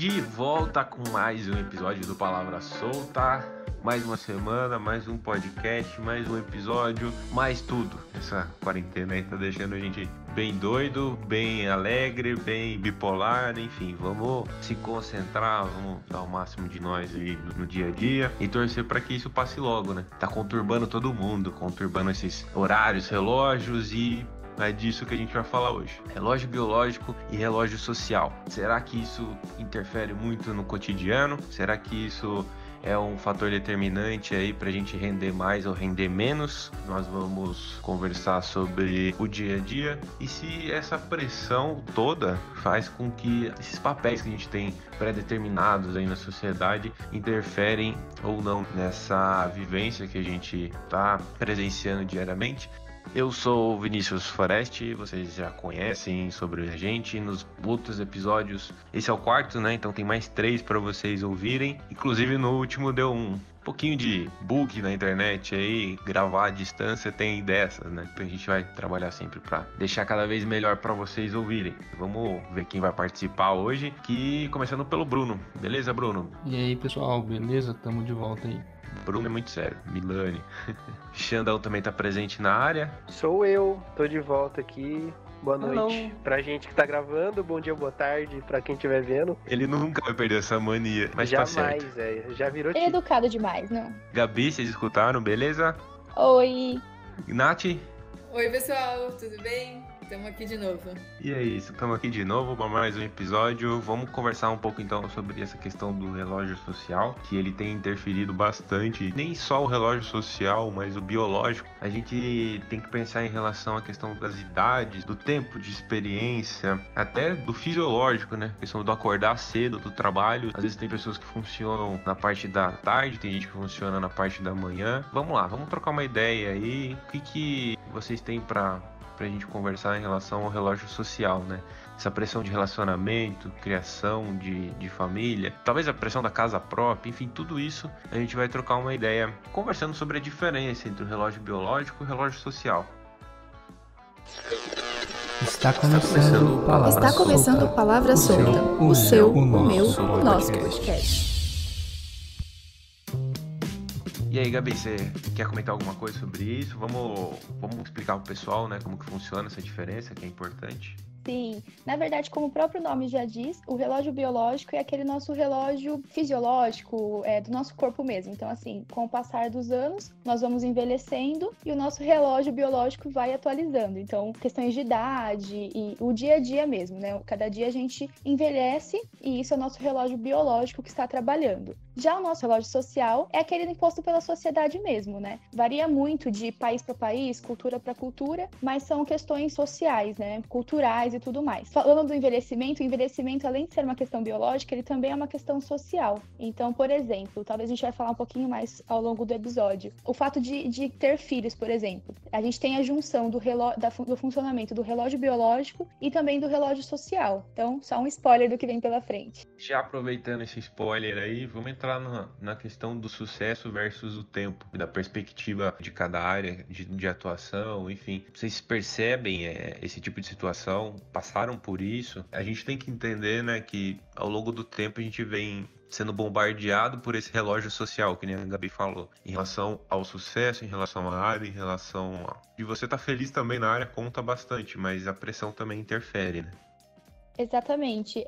De volta com mais um episódio do Palavra Solta. Mais uma semana, mais um podcast, mais um episódio, mais tudo. Essa quarentena aí tá deixando a gente bem doido, bem alegre, bem bipolar, enfim. Vamos se concentrar, vamos dar o máximo de nós aí no dia a dia e torcer para que isso passe logo, né? Tá conturbando todo mundo, conturbando esses horários, relógios e... é disso que a gente vai falar hoje. Relógio biológico e relógio social. Será que isso interfere muito no cotidiano? Será que isso é um fator determinante aí pra gente render mais ou render menos? Nós vamos conversar sobre o dia a dia e se essa pressão toda faz com que esses papéis que a gente tem pré-determinados aí na sociedade interferem ou não nessa vivência que a gente tá presenciando diariamente. Eu sou o Vinícius Forest, vocês já conhecem sobre a gente nos outros episódios. Esse é o quarto, né? Então tem mais 3 para vocês ouvirem. Inclusive no último deu um pouquinho de bug na internet aí, gravar à distância tem dessas, né? Então a gente vai trabalhar sempre para deixar cada vez melhor para vocês ouvirem. Vamos ver quem vai participar hoje, que começando pelo Bruno. Beleza, Bruno? E aí, pessoal, beleza? Tamo de volta aí. Bruno é muito sério, Milani. Xandão também tá presente na área. Sou eu, tô de volta aqui. Boa noite. Hello. Pra gente que tá gravando, bom dia, boa tarde pra quem estiver vendo. Ele nunca vai perder essa mania, mas jamais, tá certo. velho. Já virou Ele é educado demais, não? Gabi, vocês escutaram, beleza? Oi. Nath? Oi, pessoal, tudo bem? Estamos aqui de novo. E é isso, estamos aqui de novo para mais um episódio. Vamos conversar um pouco então sobre essa questão do relógio social, que ele tem interferido bastante, nem só o relógio social, mas o biológico. A gente tem que pensar em relação à questão das idades, do tempo de experiência, até do fisiológico, né? A questão do acordar cedo do trabalho. Às vezes tem pessoas que funcionam na parte da tarde, tem gente que funciona na parte da manhã. Vamos lá, vamos trocar uma ideia aí. O que vocês têm pra gente conversar em relação ao relógio social, né? Essa pressão de relacionamento, criação de família, talvez a pressão da casa própria, enfim, tudo isso a gente vai trocar uma ideia conversando sobre a diferença entre o relógio biológico e o relógio social. Está começando o Palavra Solta. O seu, o meu, o nosso podcast. E aí, Gabi, você quer comentar alguma coisa sobre isso? Vamos explicar pro pessoal, né, como que funciona essa diferença, que é importante. Sim, na verdade, como o próprio nome já diz, o relógio biológico é aquele nosso relógio fisiológico, do nosso corpo mesmo. Então, assim, com o passar dos anos, nós vamos envelhecendo e o nosso relógio biológico vai atualizando. Então, questões de idade e o dia a dia mesmo, né? Cada dia a gente envelhece e isso é o nosso relógio biológico que está trabalhando. Já o nosso relógio social é aquele imposto pela sociedade mesmo, né? Varia muito de país para país, cultura para cultura, mas são questões sociais, né? Culturais e tudo mais. Falando do envelhecimento, o envelhecimento, além de ser uma questão biológica, ele também é uma questão social. Então, por exemplo, talvez a gente vai falar um pouquinho mais ao longo do episódio, o fato de ter filhos, por exemplo. A gente tem a junção do funcionamento do relógio biológico e também do relógio social. Então, só um spoiler do que vem pela frente. Já aproveitando esse spoiler aí, vamos entrar na questão do sucesso versus o tempo, da perspectiva de cada área de atuação, enfim. Vocês percebem esse tipo de situação? Passaram por isso? A gente tem que entender, né, que ao longo do tempo a gente vem sendo bombardeado por esse relógio social, que nem a Gabi falou, em relação ao sucesso, em relação à área, em relação a... E você tá feliz também na área conta bastante, mas a pressão também interfere, né? Exatamente.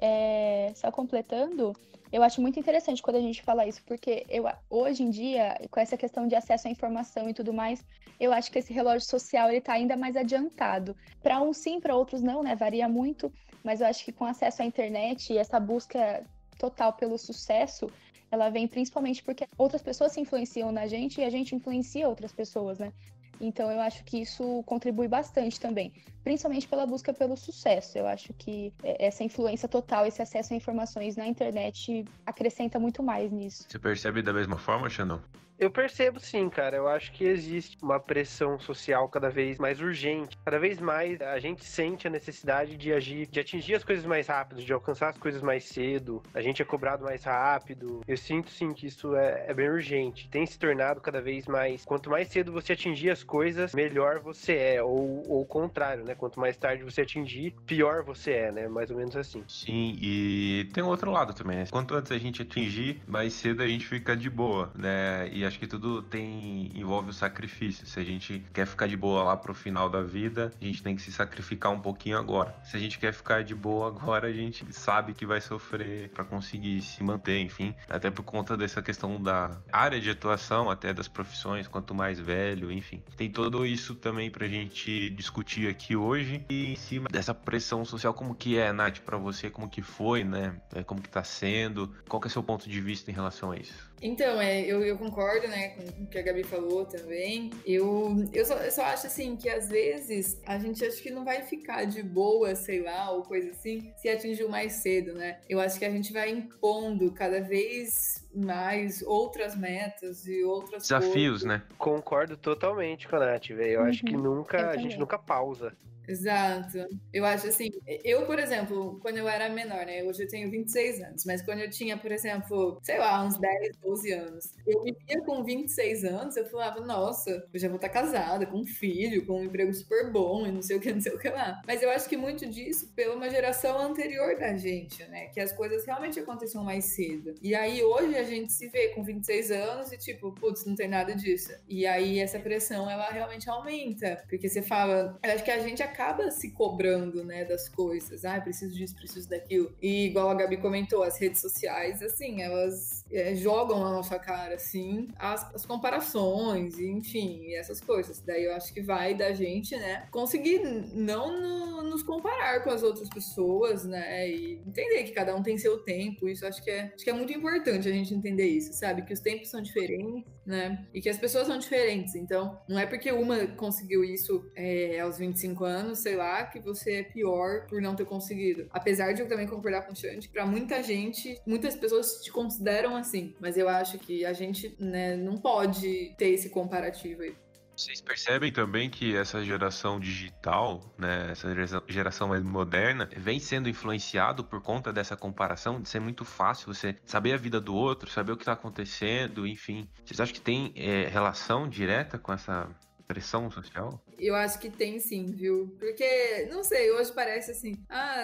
Só completando, eu acho muito interessante quando a gente fala isso, porque hoje em dia, com essa questão de acesso à informação e tudo mais, eu acho que esse relógio social ele tá ainda mais adiantado. Para uns sim, para outros não, né? Varia muito, mas eu acho que com acesso à internet e essa busca total pelo sucesso, ela vem principalmente porque outras pessoas se influenciam na gente e a gente influencia outras pessoas, né? Então eu acho que isso contribui bastante também, principalmente pela busca pelo sucesso. Eu acho que essa influência total, esse acesso a informações na internet acrescenta muito mais nisso. Você percebe da mesma forma, Xandão? Eu percebo sim, cara. Eu acho que existe uma pressão social cada vez mais urgente. Cada vez mais a gente sente a necessidade de agir, de atingir as coisas mais rápido, de alcançar as coisas mais cedo. A gente é cobrado mais rápido. Eu sinto sim que isso é bem urgente. Tem se tornado cada vez mais... Quanto mais cedo você atingir mais coisas, melhor você é, ou o contrário, né? Quanto mais tarde você atingir, pior você é, né? Mais ou menos assim. Sim, e tem um outro lado também, né? Quanto antes a gente atingir, mais cedo a gente fica de boa, né? E acho que tudo envolve o sacrifício. Se a gente quer ficar de boa lá pro final da vida, a gente tem que se sacrificar um pouquinho agora. Se a gente quer ficar de boa agora, a gente sabe que vai sofrer para conseguir se manter, enfim. Até por conta dessa questão da área de atuação, até das profissões, quanto mais velho, enfim. Tem tudo isso também pra gente discutir aqui hoje. E em cima dessa pressão social, como que é, Nath, pra você, como que foi, né? Como que tá sendo? Qual que é o seu ponto de vista em relação a isso? Então, eu concordo, né, com o que a Gabi falou também. Eu só acho, assim, que às vezes a gente acha que não vai ficar de boa, sei lá, ou coisa assim, se atingiu mais cedo, né? Eu acho que a gente vai impondo cada vez mais outras metas e outras desafios, coisas. né? Concordo totalmente com a Nath, velho. Eu acho que a gente nunca pausa. Exato. Eu acho assim, eu, por exemplo, quando eu era menor, né? Hoje eu tenho 26 anos, mas quando eu tinha, por exemplo, sei lá, uns 10, 12 anos, eu me via com 26 anos, eu falava, nossa, eu já vou estar casada, com um filho, com um emprego super bom e não sei o que, não sei o que lá. Mas eu acho que muito disso pela uma geração anterior da gente, né? Que as coisas realmente aconteciam mais cedo. E aí hoje a gente se vê com 26 anos e tipo, putz, não tem nada disso. E aí essa pressão, ela realmente aumenta. Porque você fala, eu acho que a gente acaba se cobrando, né, das coisas. Ah, preciso disso, preciso daquilo. E igual a Gabi comentou, as redes sociais, assim, elas jogam na nossa cara, assim, as comparações, enfim, e essas coisas. Daí eu acho que vai da gente, né, conseguir não nos comparar com as outras pessoas, né, e entender que cada um tem seu tempo. Isso acho que é muito importante a gente entender isso, sabe? Que os tempos são diferentes, né, e que as pessoas são diferentes. Então, não é porque uma conseguiu isso aos 25 anos, sei lá, que você é pior por não ter conseguido. Apesar de eu também concordar com o Xande, pra muita gente, muitas pessoas te consideram assim, mas eu acho que a gente, né, não pode ter esse comparativo aí. Vocês percebem também que essa geração digital, né, essa geração mais moderna, vem sendo influenciado por conta dessa comparação, de ser muito fácil você saber a vida do outro, saber o que está acontecendo, enfim. Vocês acham que tem relação direta com essa pressão social? Eu acho que tem sim, viu? Porque, não sei, hoje parece assim,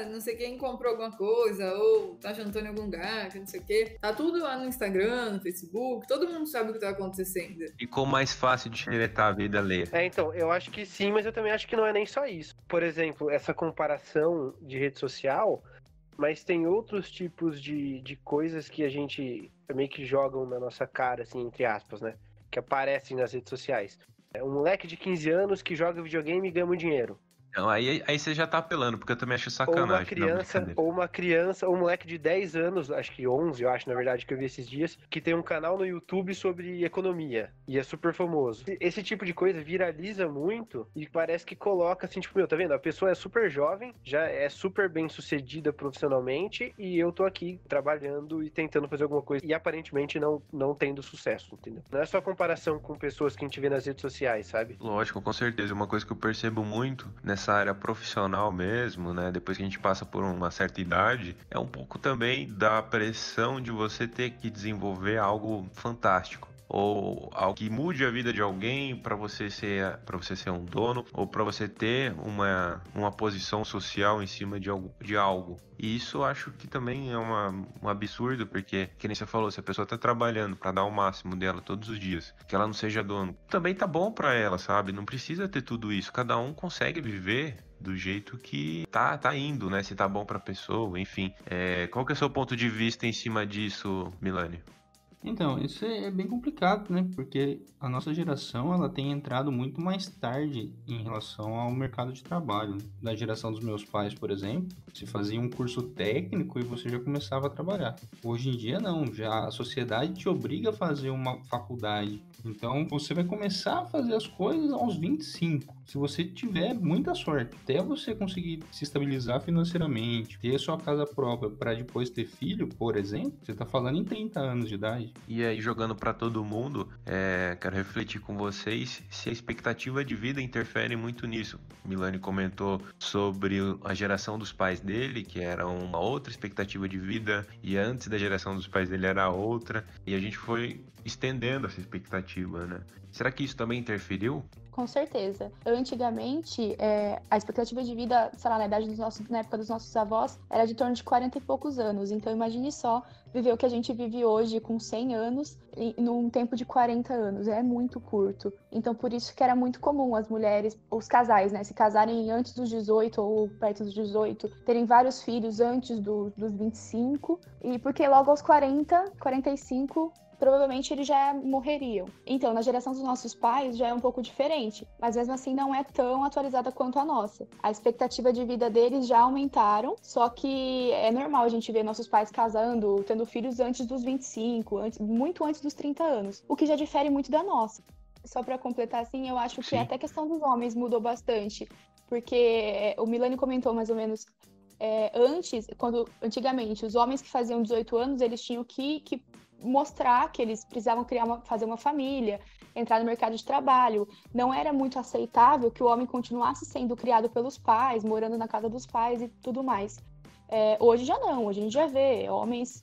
não sei quem comprou alguma coisa, ou tá jantando em algum lugar, que não sei o quê. Tá tudo lá no Instagram, no Facebook, todo mundo sabe o que tá acontecendo. Ficou mais fácil de xeretar a vida alheia. Então, eu acho que sim, mas eu também acho que não é nem só isso. Por exemplo, essa comparação de rede social, mas tem outros tipos de coisas que a gente meio que jogam na nossa cara, assim, entre aspas, né? Que aparecem nas redes sociais. É um moleque de 15 anos que joga videogame e ganha muito dinheiro. Não, aí você já tá apelando, porque eu também acho sacanagem. Ou uma criança, ou um moleque de 10 anos, acho que 11, eu acho, na verdade, que eu vi esses dias, que tem um canal no YouTube sobre economia, e é super famoso. Esse tipo de coisa viraliza muito, e parece que coloca, assim, tipo, tá vendo? A pessoa é super jovem, já é super bem sucedida profissionalmente, e eu tô aqui trabalhando e tentando fazer alguma coisa, e aparentemente não tendo sucesso, entendeu? Não é só comparação com pessoas que a gente vê nas redes sociais, sabe? Lógico, com certeza. Uma coisa que eu percebo muito nessa área profissional mesmo, né? Depois que a gente passa por uma certa idade, é um pouco também da pressão de você ter que desenvolver algo fantástico. Ou algo que mude a vida de alguém para você ser um dono, ou para você ter uma posição social em cima de algo. E isso eu acho que também é um absurdo, porque, que nem você falou, se a pessoa tá trabalhando para dar o máximo dela todos os dias, que ela não seja dono, também tá bom para ela, sabe? Não precisa ter tudo isso. Cada um consegue viver do jeito que tá indo, né? Se tá bom pra pessoa, enfim. Qual que é o seu ponto de vista em cima disso, Milani? Então, isso é bem complicado, né? Porque a nossa geração, ela tem entrado muito mais tarde em relação ao mercado de trabalho. Da geração dos meus pais, por exemplo, se fazia um curso técnico e você já começava a trabalhar. Hoje em dia, não. Já a sociedade te obriga a fazer uma faculdade. Então, você vai começar a fazer as coisas aos 25. Se você tiver muita sorte, até você conseguir se estabilizar financeiramente, ter sua casa própria para depois ter filho, por exemplo, você tá falando em 30 anos de idade. E aí, jogando para todo mundo, quero refletir com vocês se a expectativa de vida interfere muito nisso. Milani comentou sobre a geração dos pais dele, que era uma outra expectativa de vida, e antes da geração dos pais dele era outra, e a gente foi estendendo essa expectativa, né? Será que isso também interferiu? Com certeza. Antigamente, a expectativa de vida, sei lá, na época dos nossos avós, era de torno de 40 e poucos anos. Então, imagine só viver o que a gente vive hoje com 100 anos num tempo de 40 anos. É muito curto. Então, por isso que era muito comum as mulheres, os casais, né, se casarem antes dos 18 ou perto dos 18, terem vários filhos antes dos 25, e porque logo aos 40, 45... provavelmente eles já morreriam. Então, na geração dos nossos pais já é um pouco diferente, mas mesmo assim não é tão atualizada quanto a nossa. A expectativa de vida deles já aumentaram, só que é normal a gente ver nossos pais casando, tendo filhos antes dos 25, muito antes dos 30 anos, o que já difere muito da nossa. Só para completar, assim, eu acho que até a questão dos homens mudou bastante, porque o Milani comentou mais ou menos antigamente, os homens que faziam 18 anos, eles tinham que mostrar que eles precisavam fazer uma família, entrar no mercado de trabalho. Não era muito aceitável que o homem continuasse sendo criado pelos pais, morando na casa dos pais e tudo mais. Hoje já não, hoje a gente já vê homens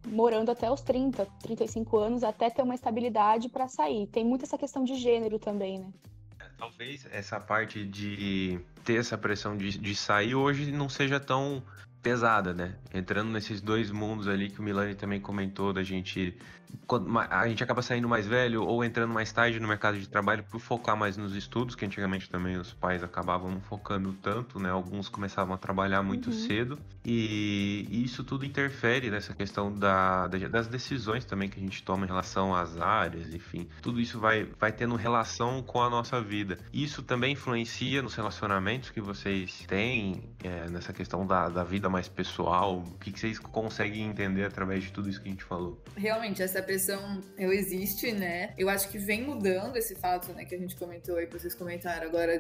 morando até os 30, 35 anos, até ter uma estabilidade para sair. Tem muito essa questão de gênero também, né? Talvez essa parte de ter essa pressão de sair hoje não seja tão pesada, né? Entrando nesses dois mundos ali que o Milani também comentou, da gente... A gente acaba saindo mais velho ou entrando mais tarde no mercado de trabalho por focar mais nos estudos, que antigamente também os pais acabavam não focando tanto, né? Alguns começavam a trabalhar muito cedo, e isso tudo interfere nessa questão das decisões também que a gente toma em relação às áreas, enfim. Tudo isso vai tendo relação com a nossa vida. Isso também influencia nos relacionamentos que vocês têm, nessa questão da vida mais pessoal. O que vocês conseguem entender através de tudo isso que a gente falou? Realmente, essa pressão existe, né? Eu acho que vem mudando esse fato, né, que a gente comentou aí, que vocês comentaram agora,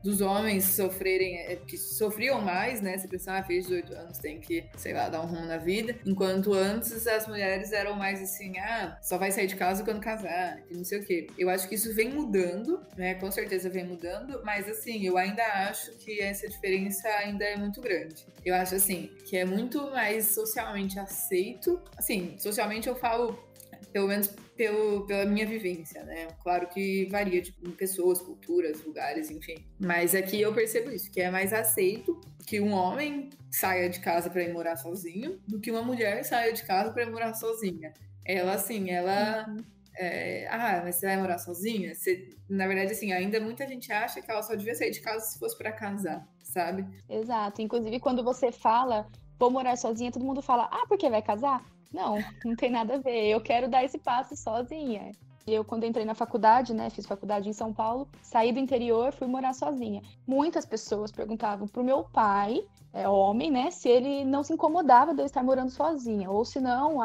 dos homens sofrerem, que sofriam mais, né? Essa pressão, fez 18 anos, tem que, sei lá, dar um rumo na vida. Enquanto antes as mulheres eram mais assim, só vai sair de casa quando casar, e não sei o quê. Eu acho que isso vem mudando, né? Com certeza vem mudando, mas assim, eu ainda acho que essa diferença ainda é muito grande. Eu acho assim, que é muito mais socialmente aceito. Assim, socialmente eu falo, pelo menos pela minha vivência, né? Claro que varia de pessoas, culturas, lugares, enfim. Mas aqui eu percebo isso, que é mais aceito que um homem saia de casa para ir morar sozinho do que uma mulher saia de casa para ir morar sozinha. Ela, assim, mas você vai morar sozinha? Na verdade, assim, ainda muita gente acha que ela só devia sair de casa se fosse para casar, sabe? Exato. Inclusive, quando você fala, vou morar sozinha, todo mundo fala, porque vai casar? Não tem nada a ver. Eu quero dar esse passo sozinha. Eu, quando entrei na faculdade, né, fiz faculdade em São Paulo, saí do interior, fui morar sozinha. Muitas pessoas perguntavam pro meu pai, homem, né, se ele não se incomodava de eu estar morando sozinha. Ou se não,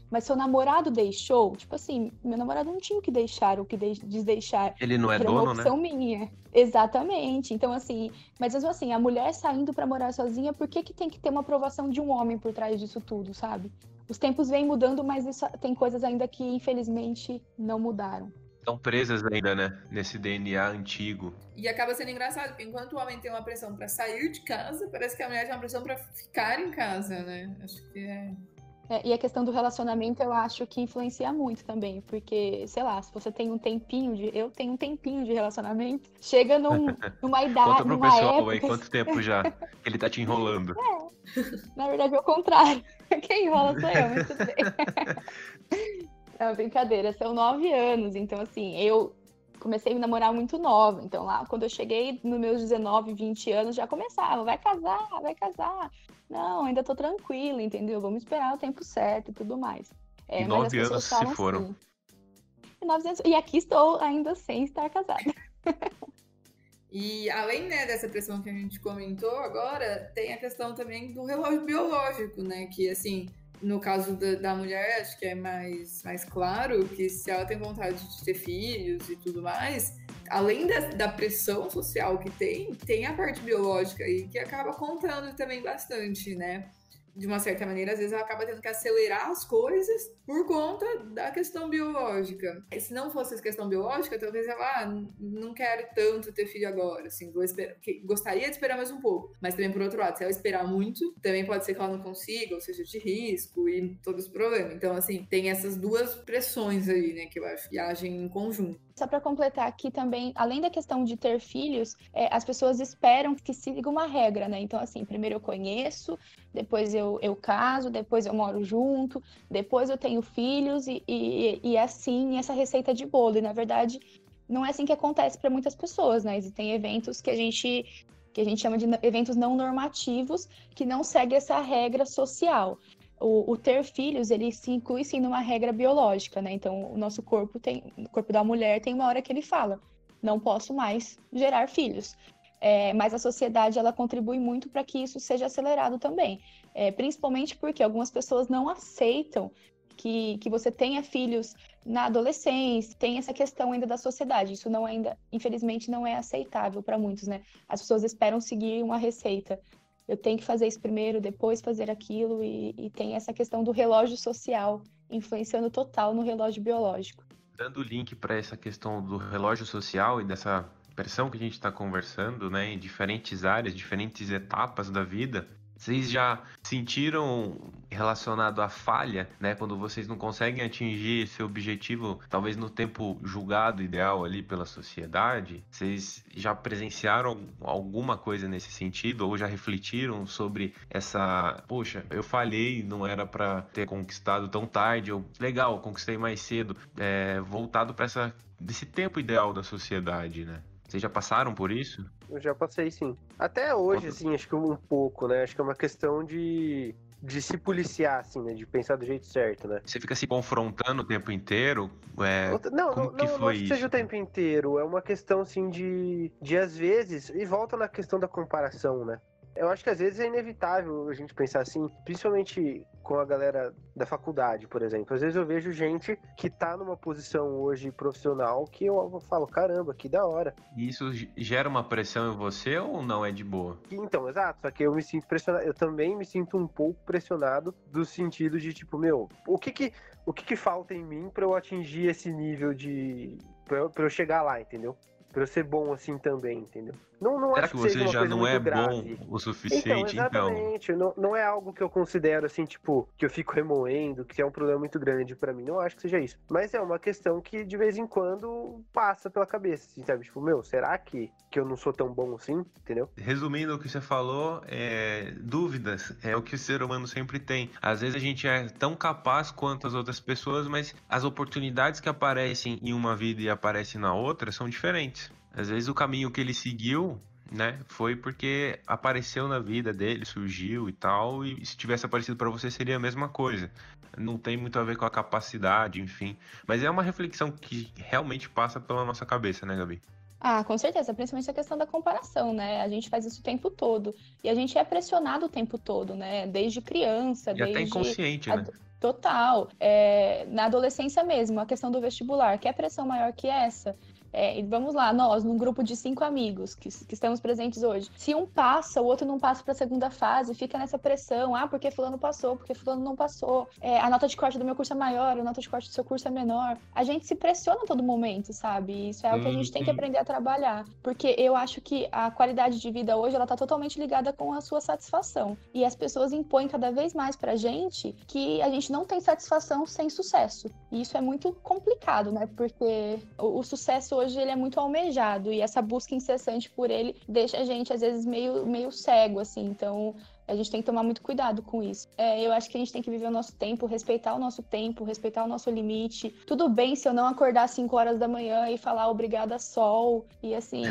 mas seu namorado deixou? Tipo assim, meu namorado não tinha o que deixar, o que desdeixar. Ele não é Era dono, uma opção né? minha. Exatamente. Então, assim, mas mesmo assim, a mulher saindo pra morar sozinha, por que tem que ter uma aprovação de um homem por trás disso tudo, sabe? Os tempos vêm mudando, mas tem coisas ainda que, infelizmente, não mudaram. Estão presas ainda, né? Nesse DNA antigo. E acaba sendo engraçado, porque enquanto o homem tem uma pressão pra sair de casa, parece que a mulher tem uma pressão pra ficar em casa, né? Acho que e a questão do relacionamento, eu acho que influencia muito também, porque, sei lá, se você tem um tempinho eu tenho um tempinho de relacionamento, chega numa idade, Conta pro numa pessoal época... aí quanto tempo já que ele tá te enrolando. Na verdade é o contrário. Quem enrola sou eu, mas tudo bem. Não, brincadeira, são 9 anos, então assim, eu comecei a namorar muito nova, então lá quando eu cheguei nos meus 19, 20 anos, já começava, vai casar. Não, ainda tô tranquila, entendeu? Vamos esperar o tempo certo e tudo mais. E mas 9 anos se foram. Assim, e aqui estou ainda sem estar casada. E além, né, dessa pressão que a gente comentou agora, tem a questão também do relógio biológico, né? Que, assim, no caso da mulher, acho que é mais claro que se ela tem vontade de ter filhos e tudo mais, além da pressão social que tem a parte biológica aí que acaba contando também bastante, né? De uma certa maneira, às vezes ela acaba tendo que acelerar as coisas por conta da questão biológica. E se não fosse essa questão biológica, talvez ela não quero tanto ter filho agora, assim, gostaria de esperar mais um pouco. Mas também, por outro lado, se ela esperar muito, também pode ser que ela não consiga, ou seja, de risco e todos os problemas. Então, assim, tem essas duas pressões aí, né, que eu acho que agem em conjunto. Só para completar aqui também, além da questão de ter filhos, as pessoas esperam que siga uma regra, né? Então, assim, primeiro eu conheço, depois eu caso, depois eu moro junto, depois eu tenho filhos e assim, essa receita de bolo. E, na verdade, não é assim que acontece para muitas pessoas, né? Existem eventos que a gente chama de eventos não normativos, que não seguem essa regra social. O ter filhos, ele se inclui sim numa regra biológica, né? Então, o nosso corpo o corpo da mulher tem uma hora que ele fala, não posso mais gerar filhos. Mas a sociedade, ela contribui muito para que isso seja acelerado também. Principalmente porque algumas pessoas não aceitam que você tenha filhos na adolescência, tem essa questão ainda da sociedade. Isso não ainda, infelizmente, não é aceitável para muitos, né? As pessoas esperam seguir uma receita. Eu tenho que fazer isso primeiro, depois fazer aquilo, e tem essa questão do relógio social influenciando total no relógio biológico. Dando link para essa questão do relógio social e dessa pressão que a gente está conversando, né, em diferentes áreas, diferentes etapas da vida, vocês já sentiram relacionado à falha, né, quando vocês não conseguem atingir esse objetivo, talvez no tempo julgado ideal ali pela sociedade? Vocês já presenciaram alguma coisa nesse sentido ou já refletiram sobre essa, poxa, eu falhei, não era para ter conquistado tão tarde, ou legal, conquistei mais cedo, voltado para desse tempo ideal da sociedade, né? Vocês já passaram por isso? Eu já passei, sim. Até hoje, assim, acho que um pouco, né? Acho que é uma questão de se policiar, assim, né? De pensar do jeito certo, né? Você fica se confrontando o tempo inteiro? Não Como que foi acho que isso? seja o tempo inteiro. É uma questão, assim, de às vezes... E volta na questão da comparação, né? Eu acho que às vezes é inevitável a gente pensar assim, principalmente com a galera da faculdade, por exemplo. Às vezes eu vejo gente que tá numa posição hoje profissional que eu falo, caramba, que da hora. E isso gera uma pressão em você ou não é de boa? Então, exato, só que eu me sinto pressionado, eu também me sinto um pouco pressionado do sentido de tipo, meu, o que falta em mim pra eu atingir esse nível pra eu chegar lá, entendeu? Pra eu ser bom assim também, entendeu? Não Será acho que que seja você uma já coisa não muito é grave. bom o suficiente, então? Exatamente. Não é algo que eu considero assim, tipo, que eu fico remoendo, que é um problema muito grande pra mim. Não acho que seja isso. Mas é uma questão que de vez em quando passa pela cabeça, assim, sabe? Tipo, meu, será que eu não sou tão bom assim, entendeu? Resumindo o que você falou, dúvidas é o que o ser humano sempre tem. Às vezes a gente é tão capaz quanto as outras pessoas, mas as oportunidades que aparecem em uma vida e aparecem na outra são diferentes. Às vezes o caminho que ele seguiu, né, foi porque apareceu na vida dele, surgiu e tal, e se tivesse aparecido para você seria a mesma coisa. Não tem muito a ver com a capacidade, enfim. Mas é uma reflexão que realmente passa pela nossa cabeça, né, Gabi? Ah, com certeza, principalmente a questão da comparação, né? A gente faz isso o tempo todo. E a gente é pressionado o tempo todo, né? Desde criança, E até desde. inconsciente, né? Total. Na adolescência mesmo, a questão do vestibular. Quer pressão maior que essa? E vamos lá, nós, num grupo de 5 amigos que estamos presentes hoje. Se um passa, o outro não passa para a segunda fase, fica nessa pressão. Ah, porque fulano passou, porque fulano não passou. A nota de corte do meu curso é maior, a nota de corte do seu curso é menor. A gente se pressiona a todo momento, sabe? E isso é algo que a gente tem que aprender a trabalhar. Porque eu acho que a qualidade de vida hoje, ela tá totalmente ligada com a sua satisfação. E as pessoas impõem cada vez mais pra gente que a gente não tem satisfação sem sucesso. E isso é muito complicado, né? Porque o sucesso hoje ele é muito almejado e essa busca incessante por ele deixa a gente às vezes meio cego, assim. Então a gente tem que tomar muito cuidado com isso. Eu acho que a gente tem que viver o nosso tempo, respeitar o nosso limite. Tudo bem se eu não acordar às 5 horas da manhã e falar obrigada, sol. E assim,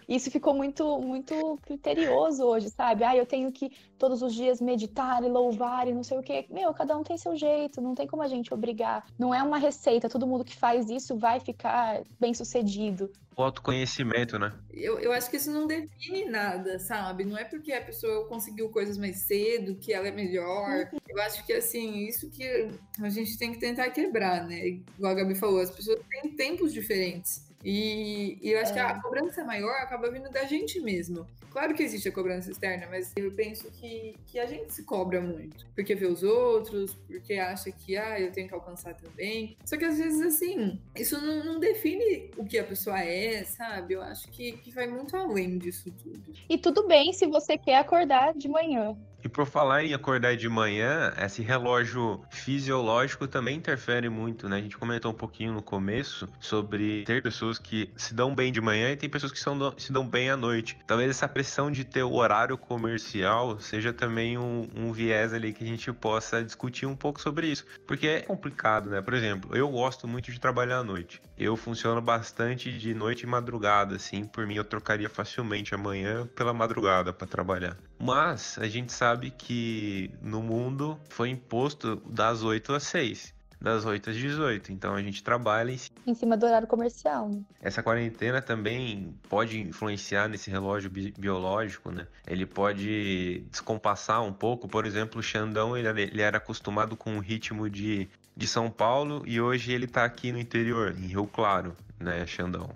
isso ficou muito, muito criterioso hoje, sabe? Eu tenho que todos os dias meditar e louvar e não sei o quê. Meu, cada um tem seu jeito, não tem como a gente obrigar. Não é uma receita, todo mundo que faz isso vai ficar bem sucedido. O autoconhecimento, né? Eu acho que isso não define nada, sabe? Não é porque a pessoa conseguiu coisas mais cedo que ela é melhor. Eu acho que, assim, isso que a gente tem que tentar quebrar, né? Igual a Gabi falou, as pessoas têm tempos diferentes. E eu acho que a cobrança maior acaba vindo da gente mesmo. Claro que existe a cobrança externa, mas eu penso que a gente se cobra muito. Porque vê os outros, porque acha que, eu tenho que alcançar também. Só que às vezes, assim, isso não define o que a pessoa é, sabe? Eu acho que vai muito além disso tudo. E tudo bem se você quer acordar de manhã. E por falar em acordar de manhã, esse relógio fisiológico também interfere muito, né? A gente comentou um pouquinho no começo sobre ter pessoas que se dão bem de manhã e tem pessoas que se dão bem à noite. Talvez essa pressão de ter o horário comercial seja também um viés ali que a gente possa discutir um pouco sobre isso. Porque é complicado, né? Por exemplo, eu gosto muito de trabalhar à noite. Eu funciono bastante de noite e madrugada, assim. Por mim, eu trocaria facilmente a manhã pela madrugada para trabalhar. Mas a gente sabe que no mundo foi imposto das 8 às 6, das 8 às 18. Então a gente trabalha em cima do horário comercial. Essa quarentena também pode influenciar nesse relógio biológico, né? Ele pode descompassar um pouco. Por exemplo, o Xandão, ele era acostumado com o ritmo de São Paulo e hoje ele tá aqui no interior, em Rio Claro, né, Xandão?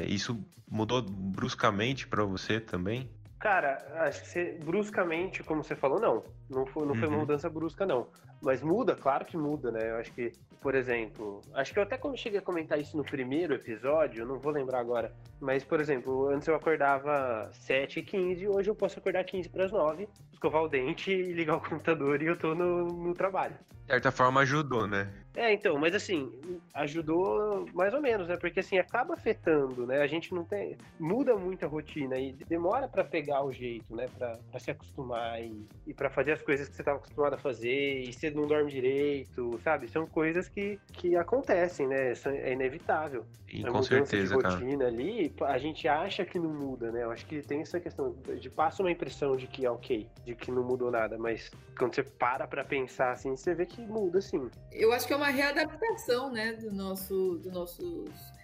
Isso mudou bruscamente para você também? Cara, acho que bruscamente, como você falou, não foi uma mudança brusca, não. Mas muda, claro que muda, né? Eu acho que, por exemplo, acho que eu até cheguei a comentar isso no primeiro episódio, não vou lembrar agora. Mas, por exemplo, antes eu acordava 7h15, hoje eu posso acordar 15 para as 9, escovar o dente e ligar o computador e eu tô no trabalho. De certa forma ajudou, né? Então, mas assim, ajudou mais ou menos, né? Porque assim, acaba afetando, né? A gente não tem... Muda muito a rotina e demora pra pegar o jeito, né? Pra se acostumar e pra fazer as coisas que você tava acostumado a fazer e você não dorme direito, sabe? São coisas que acontecem, né? É inevitável. E a com mudança certeza, de rotina cara. Ali, a gente acha que não muda, né? Eu acho que tem essa questão de passa uma impressão de que é ok, de que não mudou nada, mas quando você para pra pensar assim, você vê que muda, sim. Eu acho que é uma readaptação, né, do nosso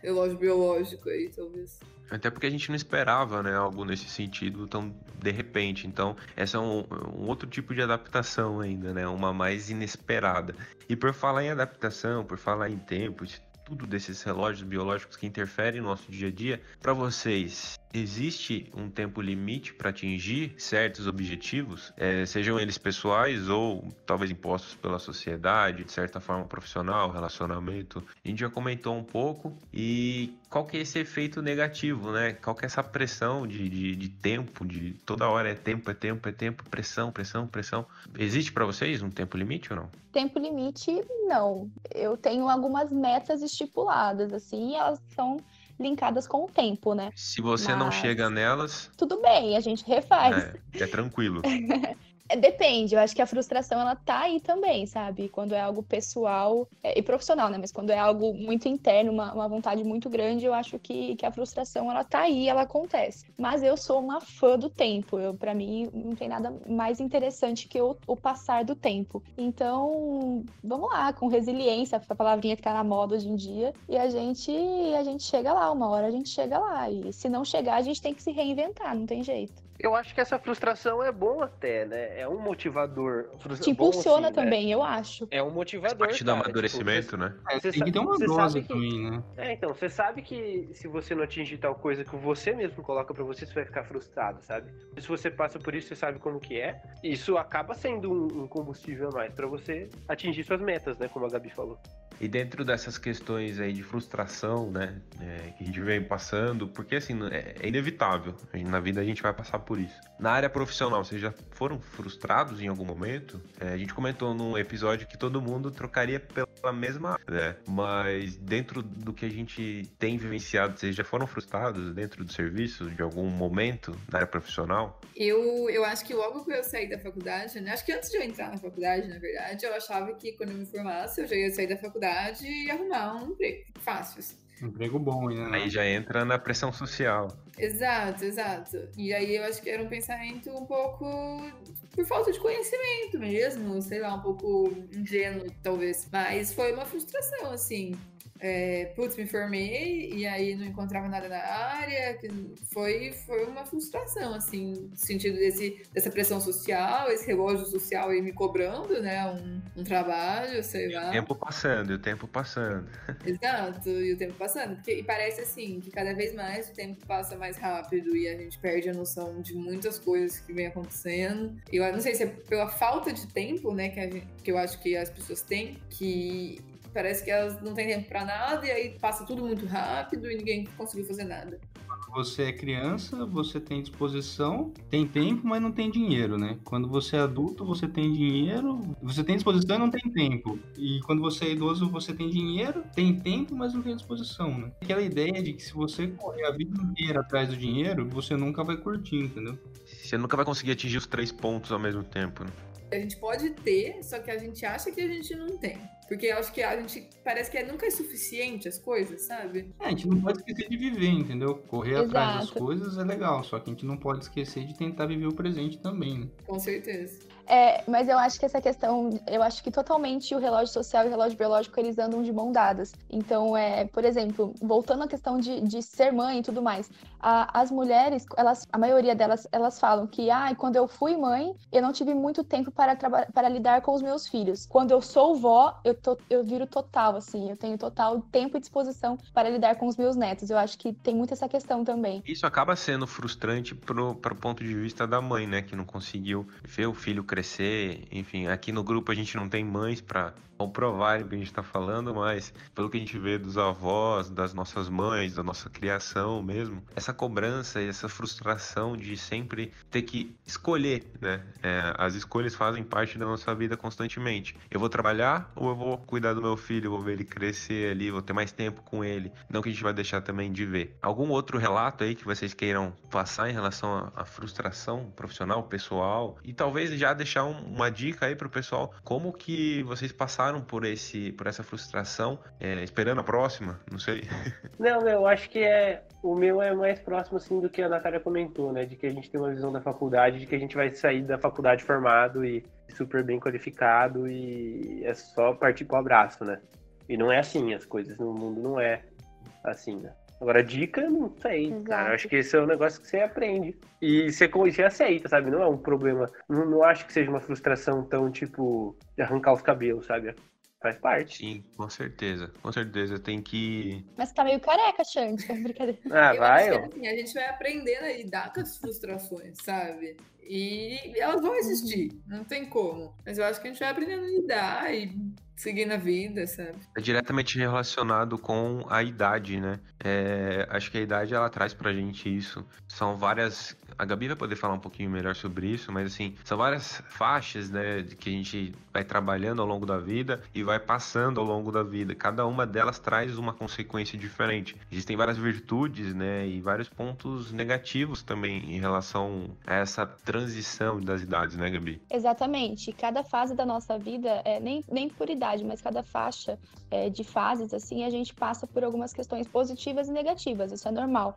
relógio biológico aí, talvez. Até porque a gente não esperava, né, algo nesse sentido tão de repente. Então, essa é um outro tipo de adaptação ainda, né? Uma mais inesperada. E por falar em adaptação, por falar em tempo, tudo desses relógios biológicos que interferem no nosso dia a dia, para vocês, existe um tempo limite para atingir certos objetivos, sejam eles pessoais ou talvez impostos pela sociedade, de certa forma profissional, relacionamento? A gente já comentou um pouco. E qual que é esse efeito negativo, né? Qual que é essa pressão de tempo, de toda hora é tempo, pressão. Existe para vocês um tempo limite ou não? Tempo limite, não. Eu tenho algumas metas estipuladas, assim, e elas são linkadas com o tempo, né? Se você não chega nelas... Tudo bem, a gente refaz. É tranquilo. Depende, eu acho que a frustração, ela tá aí também, sabe? Quando é algo pessoal e profissional, né? Mas quando é algo muito interno, uma vontade muito grande, eu acho que a frustração, ela tá aí, ela acontece. Mas eu sou uma fã do tempo. Pra mim, não tem nada mais interessante que o passar do tempo. Então, vamos lá, com resiliência, essa palavrinha que tá na moda hoje em dia, e a gente chega lá, uma hora a gente chega lá. E se não chegar, a gente tem que se reinventar, não tem jeito. Eu acho que essa frustração é bom até, né? É um motivador. Te impulsiona assim, também, né? eu acho. É um motivador, parte do cara. amadurecimento, tipo, né? Tem que ter uma dose também, né? Então, você sabe que se você não atingir tal coisa que você mesmo coloca pra você, você vai ficar frustrado, sabe? Se você passa por isso, você sabe como que é. Isso acaba sendo um combustível a mais pra você atingir suas metas, né? Como a Gabi falou. E dentro dessas questões aí de frustração, né, que a gente vem passando, porque assim, é inevitável, na vida a gente vai passar por isso. Na área profissional, vocês já foram frustrados em algum momento? A gente comentou num episódio que todo mundo trocaria pela mesma área, né? Mas dentro do que a gente tem vivenciado, vocês já foram frustrados dentro do serviço, de algum momento na área profissional? Eu acho que logo que eu saí da faculdade, né? Acho que antes de eu entrar na faculdade, na verdade, eu achava que quando eu me formasse, eu já ia sair da faculdade e arrumar um emprego fácil, assim. Emprego bom ainda, né? Aí já entra na pressão social. Exato. E aí eu acho que era um pensamento um pouco por falta de conhecimento mesmo, sei lá, um pouco ingênuo, talvez. Mas foi uma frustração, assim. putz, me formei e aí não encontrava nada na área, que foi uma frustração, assim, no sentido dessa pressão social, esse relógio social aí me cobrando, né, um trabalho, sei lá. O tempo passando. Exato, e o tempo passando, e parece assim, que cada vez mais o tempo passa mais rápido e a gente perde a noção de muitas coisas que vem acontecendo. Eu não sei se é pela falta de tempo, né, que eu acho que as pessoas têm, que parece que elas não têm tempo pra nada e aí passa tudo muito rápido e ninguém conseguiu fazer nada. Você é criança, você tem disposição, tem tempo, mas não tem dinheiro, né? Quando você é adulto, você tem dinheiro, você tem disposição e não tem tempo. E quando você é idoso, você tem dinheiro, tem tempo, mas não tem disposição, né? Aquela ideia de que se você correr a vida inteira atrás do dinheiro, você nunca vai curtir, entendeu? Você nunca vai conseguir atingir os 3 pontos ao mesmo tempo, né? A gente pode ter, só que a gente acha que a gente não tem. Porque eu acho que a gente parece que nunca é suficiente as coisas, sabe? A gente não pode esquecer de viver, entendeu? Correr atrás das coisas é legal, só que a gente não pode esquecer de tentar viver o presente também, né? Com certeza. Mas eu acho que essa questão, eu acho que totalmente o relógio social e o relógio biológico, eles andam de mão dadas. Então, por exemplo, voltando à questão de ser mãe e tudo mais, as mulheres, a maioria delas, elas falam que, quando eu fui mãe, eu não tive muito tempo para lidar com os meus filhos. Quando eu sou vó, eu viro total, assim, eu tenho total tempo e disposição para lidar com os meus netos. Eu acho que tem muito essa questão também. Isso acaba sendo frustrante pro ponto de vista da mãe, né? Que não conseguiu ver o filho crescer. Enfim, aqui no grupo a gente não tem mães para comprovar o que a gente está falando, mas pelo que a gente vê dos avós, das nossas mães, da nossa criação mesmo, essa cobrança e essa frustração de sempre ter que escolher, né? As escolhas fazem parte da nossa vida constantemente. Eu vou trabalhar ou eu vou cuidar do meu filho, vou ver ele crescer ali, vou ter mais tempo com ele. Não que a gente vai deixar também de ver. Algum outro relato aí que vocês queiram passar em relação à frustração profissional, pessoal? E talvez já deixar uma dica aí pro pessoal, como que vocês passaram por essa frustração, esperando a próxima, não sei. Não, eu acho que o meu é mais próximo assim do que a Natália comentou, né? De que a gente tem uma visão da faculdade, de que a gente vai sair da faculdade formado e super bem qualificado e é só partir pro abraço, né? E não é assim, as coisas no mundo não é assim, né? Agora, dica, não sei, cara. Acho que esse é um negócio que você aprende. E você aceita, sabe? Não é um problema. Não acho que seja uma frustração tão, tipo, de arrancar os cabelos, sabe? Faz parte. Sim, com certeza. Com certeza, tem que... Mas tá meio careca, Xande. Brincadeira. Eu acho que assim, a gente vai aprendendo a lidar com as frustrações, sabe? E elas vão existir, não tem como. Mas eu acho que a gente vai aprendendo a lidar e seguir na vida, sabe? É diretamente relacionado com a idade, né? Acho que a idade, ela traz pra gente isso. São várias... A Gabi vai poder falar um pouquinho melhor sobre isso, mas assim, são várias faixas, né, que a gente vai trabalhando ao longo da vida e vai passando ao longo da vida. Cada uma delas traz uma consequência diferente. Existem várias virtudes, né, e vários pontos negativos também em relação a essa transição das idades, né, Gabi? Exatamente. Cada fase da nossa vida, nem por idade, mas cada faixa de fases, assim, a gente passa por algumas questões positivas e negativas. Isso é normal.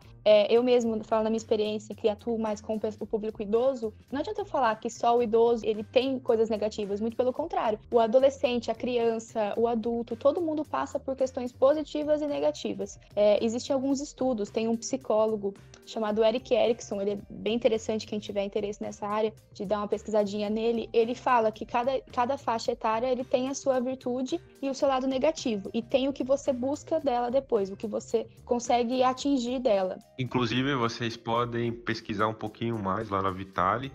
Eu mesmo, falando da minha experiência, que atuo mais com o público idoso, não adianta eu falar que só o idoso, ele tem coisas negativas, muito pelo contrário. O adolescente, a criança, o adulto, todo mundo passa por questões positivas e negativas. Existem alguns estudos, tem um psicólogo chamado Erik Erikson, ele é bem interessante, quem tiver interesse nessa área, de dar uma pesquisadinha nele, ele fala que cada faixa etária, ele tem a sua virtude e o seu lado negativo, e tem o que você busca dela depois, o que você consegue atingir dela. Inclusive, vocês podem pesquisar um pouquinho mais lá na Vitale,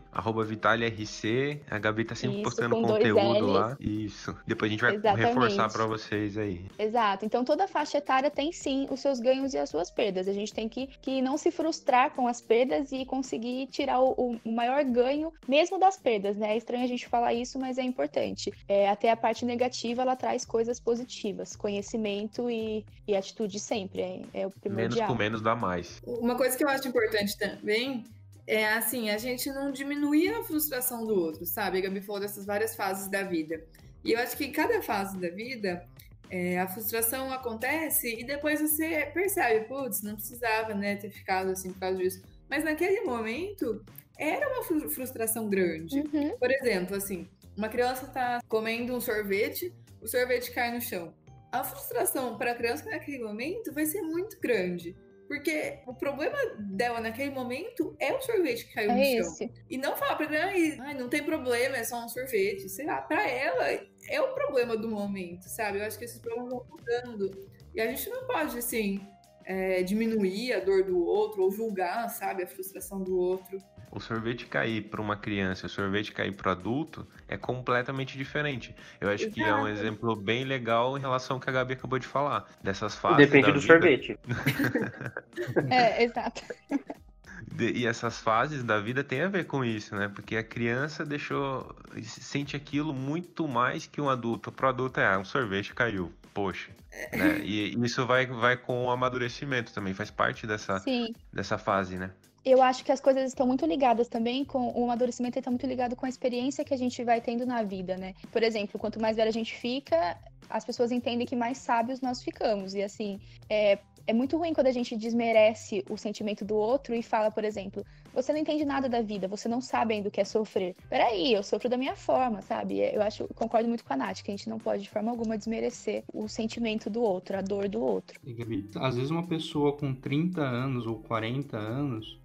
@VitaleRC, a Gabi tá sempre postando conteúdo lá. Isso. Depois a gente vai reforçar para vocês aí. Exato. Então toda faixa etária tem sim os seus ganhos e as suas perdas. A gente tem que não se frustrar com as perdas e conseguir tirar o maior ganho mesmo das perdas, né? É estranho a gente falar isso, mas é importante. Até a parte negativa, ela traz coisas positivas, conhecimento e atitude sempre, é o primordial. Menos com menos dá mais. Uma coisa que eu acho importante também é, assim, a gente não diminuir a frustração do outro, sabe? A Gabi falou dessas várias fases da vida. E eu acho que em cada fase da vida, a frustração acontece e depois você percebe, putz, não precisava, né, ter ficado assim por causa disso. Mas naquele momento, era uma frustração grande. Uhum. Por exemplo, assim, uma criança tá comendo um sorvete, o sorvete cai no chão. a frustração para a criança naquele momento vai ser muito grande. Porque o problema dela naquele momento é o sorvete que caiu no chão. Isso. E não falar pra ela, ai, não tem problema, é só um sorvete. Sei lá, pra ela é o problema do momento, sabe? Eu acho que esses problemas vão mudando. E a gente não pode, assim, diminuir a dor do outro ou julgar, sabe, a frustração do outro. O sorvete cair para uma criança e o sorvete cair para o adulto é completamente diferente. Eu acho que é um exemplo bem legal em relação ao que a Gabi acabou de falar. Dessas fases Depende da do vida. sorvete. Exato. E essas fases da vida tem a ver com isso, né? Porque a criança sente aquilo muito mais que um adulto. Pro adulto um sorvete caiu, poxa. Né? E isso vai com o amadurecimento também, faz parte dessa fase, né? Eu acho que as coisas estão muito ligadas também com o amadurecimento, está muito ligado com a experiência que a gente vai tendo na vida, né? Por exemplo, quanto mais velha a gente fica, as pessoas entendem que mais sábios nós ficamos. E assim, é muito ruim quando a gente desmerece o sentimento do outro e fala, por exemplo, você não entende nada da vida, você não sabe ainda o que é sofrer. Peraí, eu sofro da minha forma, sabe? Concordo muito com a Nath, que a gente não pode de forma alguma desmerecer o sentimento do outro, a dor do outro. E, Gabi, às vezes uma pessoa com 30 anos ou 40 anos,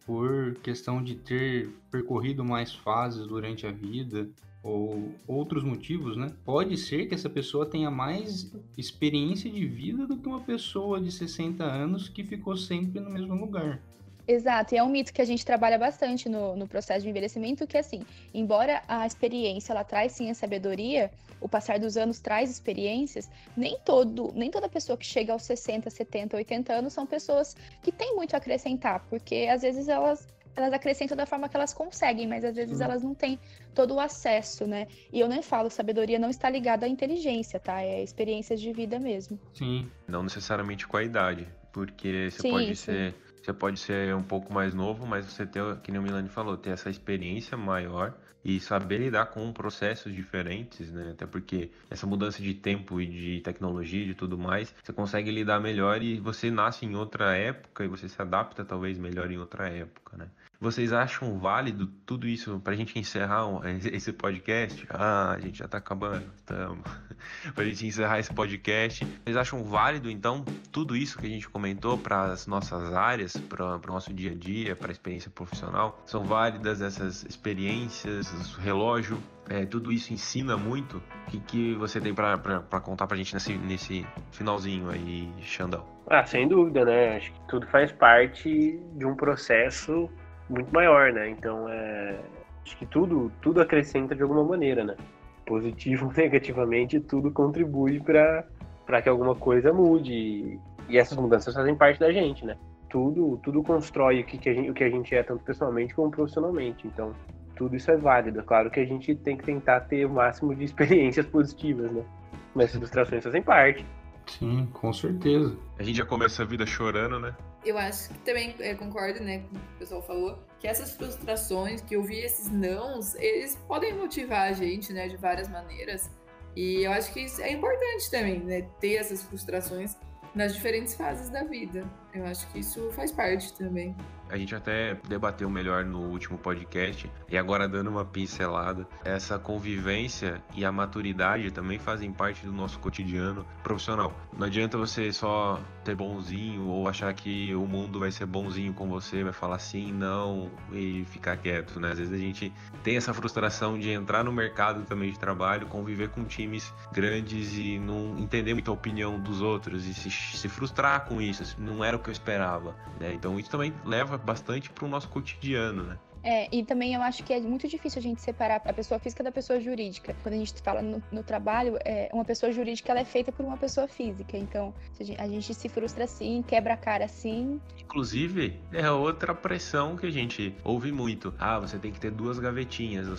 por questão de ter percorrido mais fases durante a vida, ou outros motivos, né? Pode ser que essa pessoa tenha mais experiência de vida do que uma pessoa de 60 anos que ficou sempre no mesmo lugar. Exato, e é um mito que a gente trabalha bastante no processo de envelhecimento, que assim, embora a experiência, ela traz sim a sabedoria, o passar dos anos traz experiências, nem toda pessoa que chega aos 60, 70, 80 anos são pessoas que têm muito a acrescentar, porque às vezes elas acrescentam da forma que elas conseguem, mas às vezes elas não têm todo o acesso, né? E eu nem falo, sabedoria não está ligada à inteligência, tá? É experiências de vida mesmo. Sim. Não necessariamente com a idade, porque você pode ser um pouco mais novo, mas você ter, que nem o Milani falou, ter essa experiência maior e saber lidar com processos diferentes, né? Até porque essa mudança de tempo e de tecnologia e de tudo mais, você consegue lidar melhor e você nasce em outra época e você se adapta talvez melhor em outra época, né? Vocês acham válido tudo isso pra gente encerrar esse podcast? A gente já tá acabando, pra gente encerrar esse podcast. Vocês acham válido, então, tudo isso que a gente comentou para as nossas áreas, para o nosso dia a dia, para a experiência profissional? São válidas essas experiências, o relógio? Tudo isso ensina muito? O que você tem para contar pra gente nesse finalzinho aí, Xandão? Sem dúvida, né? Acho que tudo faz parte de um processo muito maior, né? Então, acho que tudo acrescenta de alguma maneira, né? Positivo ou negativamente, tudo contribui para que alguma coisa mude. E essas mudanças fazem parte da gente, né? Tudo constrói o que a gente é, tanto pessoalmente como profissionalmente. Então, tudo isso é válido. É claro que a gente tem que tentar ter o máximo de experiências positivas, né? Mas as frustrações fazem parte. Sim, com certeza. A gente já começa a vida chorando, né? Eu acho que também concordo, né, com o que o pessoal falou, que essas frustrações, que ouvir esses nãos, eles podem motivar a gente, né, de várias maneiras. E eu acho que isso é importante também, né, ter essas frustrações nas diferentes fases da vida. Eu acho que isso faz parte também. A gente até debateu melhor no último podcast e agora dando uma pincelada. Essa convivência e a maturidade também fazem parte do nosso cotidiano profissional. Não adianta você só ter bonzinho ou achar que o mundo vai ser bonzinho com você, vai falar sim, não e ficar quieto, né? Às vezes a gente tem essa frustração de entrar no mercado também de trabalho, conviver com times grandes e não entender muito a opinião dos outros e se frustrar com isso. Não era o que eu esperava, né? Então isso também leva bastante para o nosso cotidiano, né? E também eu acho que é muito difícil a gente separar a pessoa física da pessoa jurídica. Quando a gente fala no trabalho, uma pessoa jurídica ela é feita por uma pessoa física. Então, a gente se frustra assim, quebra a cara assim. Inclusive, é outra pressão que a gente ouve muito. Você tem que ter 2 gavetinhas, o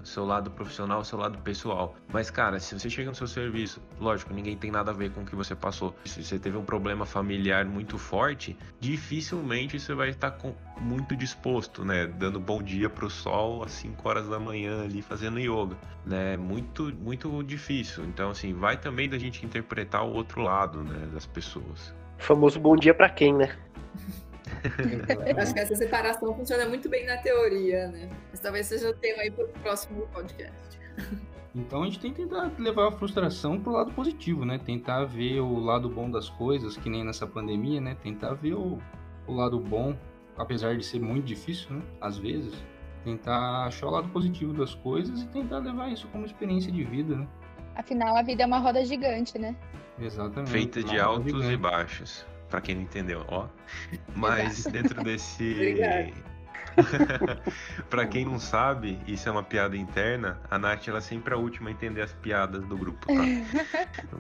seu lado profissional, o seu lado pessoal. Mas, cara, se você chega no seu serviço, lógico, ninguém tem nada a ver com o que você passou. Se você teve um problema familiar muito forte, dificilmente você vai estar muito disposto, né? Dando bom dia pro sol às 5 horas da manhã ali fazendo yoga, né? Muito, muito difícil. Então, assim, vai também da gente interpretar o outro lado, né? Das pessoas. O famoso bom dia pra quem, né? Acho que essa separação funciona muito bem na teoria, né? Mas talvez seja o tema aí pro próximo podcast. Então a gente tem que tentar levar a frustração pro lado positivo, né? Tentar ver o lado bom das coisas, que nem nessa pandemia, né? Tentar ver o lado bom, apesar de ser muito difícil, né? Às vezes. Tentar achar o lado positivo das coisas e tentar levar isso como experiência de vida, né? Afinal, a vida é uma roda gigante, né? Exatamente. Feita de Uma roda altos e gigante. baixos. Pra quem não entendeu, ó. Mas dentro desse. Obrigada. Pra quem não sabe, isso é uma piada interna. A Nath, ela sempre é a última a entender as piadas do grupo, tá? Então,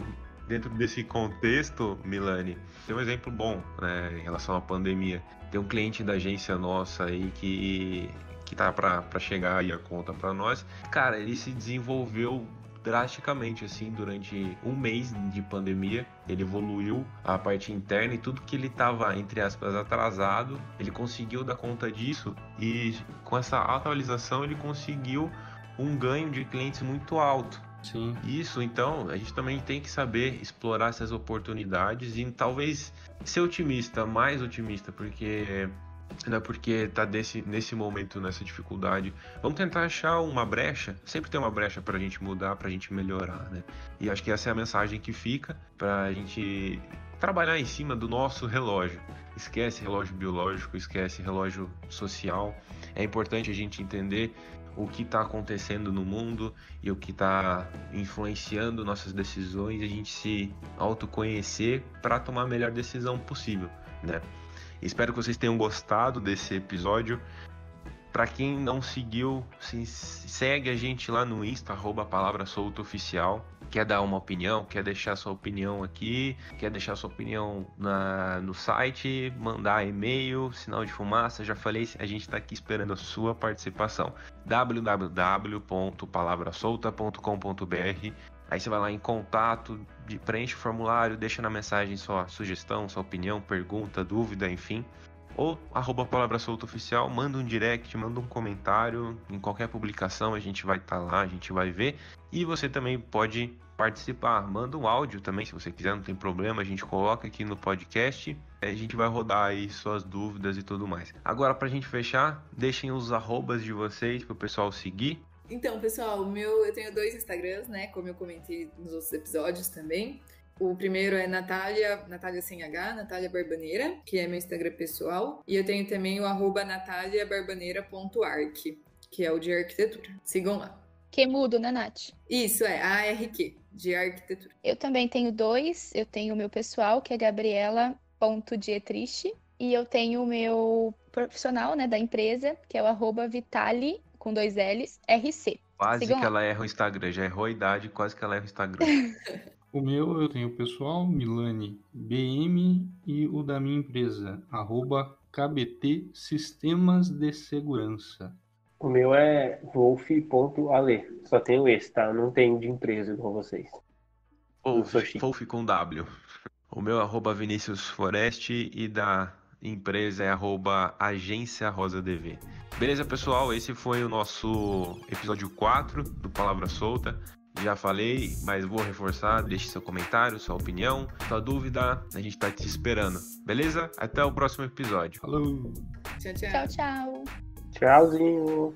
dentro desse contexto, Milani, tem um exemplo bom, né, em relação à pandemia. Tem um cliente da agência nossa aí que tá pra chegar aí a conta pra nós. Cara, ele se desenvolveu drasticamente, assim, durante um mês de pandemia. Ele evoluiu a parte interna e tudo que ele estava, entre aspas, atrasado, ele conseguiu dar conta disso, e com essa atualização ele conseguiu um ganho de clientes muito alto. Sim. Isso, então, a gente também tem que saber explorar essas oportunidades e talvez ser otimista, mais otimista, porque não é porque tá nesse momento, nessa dificuldade. Vamos tentar achar uma brecha. Sempre tem uma brecha pra gente mudar, pra gente melhorar, né? E acho que essa é a mensagem que fica pra gente trabalhar em cima do nosso relógio. Esquece relógio biológico, esquece relógio social. É importante a gente entender o que está acontecendo no mundo e o que está influenciando nossas decisões, a gente se autoconhecer para tomar a melhor decisão possível, né? Espero que vocês tenham gostado desse episódio. Para quem não seguiu, segue a gente lá no Insta, @palavrasoltaoficial. Quer dar uma opinião, quer deixar sua opinião aqui, quer deixar sua opinião no site, mandar e-mail, sinal de fumaça, já falei, a gente está aqui esperando a sua participação. www.palavrasolta.com.br. Aí você vai lá em contato, preenche o formulário, deixa na mensagem sua sugestão, sua opinião, pergunta, dúvida, enfim. Ou @palavrasoltaoficial, manda um direct, manda um comentário, em qualquer publicação a gente vai estar lá, a gente vai ver. E você também pode participar, manda um áudio também, se você quiser, não tem problema, a gente coloca aqui no podcast, a gente vai rodar aí suas dúvidas e tudo mais. Agora, pra gente fechar, deixem os arrobas de vocês pro pessoal seguir. Então, pessoal, eu tenho 2 Instagrams, né? Como eu comentei nos outros episódios também. O primeiro é Natália sem H, Natália Barbaneira, que é meu Instagram pessoal. E eu tenho também o @nataliabarbaneira.arc, que é o de arquitetura. Sigam lá. Que mudo, né, Nath? Isso, é ARQ, de arquitetura. Eu também tenho 2. Eu tenho o meu pessoal, que é gabriela.dietrich. E eu tenho o meu profissional, né, da empresa, que é o @vitali, com 2 L's, RC. Quase Sigam que lá. ela erra o Instagram, já errou a idade, quase que ela erra o Instagram. O meu, eu tenho o pessoal, Milani BM, e o da minha empresa, @KBT Sistemas de Segurança. O meu é wolf.ale. Só tenho esse, tá? Eu não tenho de empresa igual vocês. Wolf com W. O meu é @Vinícius Foreste e da empresa é @AgênciaRosaDV. Beleza, pessoal? Esse foi o nosso episódio 4 do Palavra Solta. Já falei, mas vou reforçar. Deixe seu comentário, sua opinião, sua dúvida. A gente tá te esperando. Beleza? Até o próximo episódio. Falou! Tchau, tchau. Tchau, tchau. Tchauzinho.